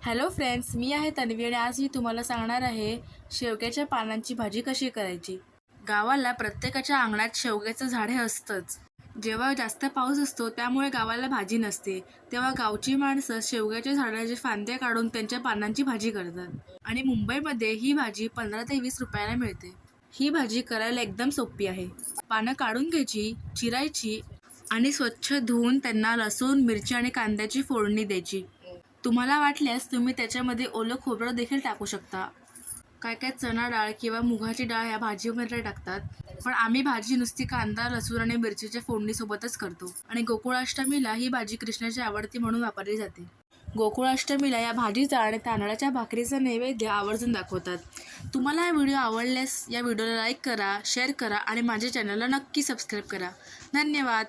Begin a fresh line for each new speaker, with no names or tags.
Hello friends, मी आहे तन्वी आणि आज मी तुम्हाला सांगणार आहे शेवग्याच्या पानांची भाजी कशी करायची। गावाला प्रत्येकाच्या अंगणात शेवग्याचं झाड हे असतंच। जेव्हा जास्त पाऊस असतो त्यामुळे गावाला भाजी नसते, तेव्हा गावची माणसं शेवग्याच्या झाडाचे फांद्या काढून त्यांच्या पानांची भाजी करतात आणि मुंबईमध्ये ही भाजी 15 ते 20 रुपयाला मिळते। ही भाजी करायला एकदम सोपी आहे। पानं काढून घ्यायची, चिरायची आणि स्वच्छ धुवून त्यांना लसूण, मिरची आणि कांद्याची फोडणी द्यायची। तुम्हाला वाटल्यास तुम्ही त्याच्यामध्ये ओलं खोबरं देखील टाकू शकता। काय काय चणा डाळ किंवा मुगाची डाळ या भाजीमध्ये टाकतात, पण आम्ही भाजी नुसती कांदा, लसूण आणि मिरचीच्या फोडणीसोबतच करतो। आणि गोकुळाष्टमीला ही भाजी कृष्णाची आवडती म्हणून वापरली जाते। गोकुळाष्टमीला या भाजीचा आणि तांदळाच्या भाकरीचा नैवेद्य आवर्जून दाखवतात। तुम्हाला हा व्हिडिओ आवडल्यास या व्हिडिओला लाईक करा, शेअर करा आणि माझ्या चॅनलला नक्की सबस्क्राईब करा। धन्यवाद।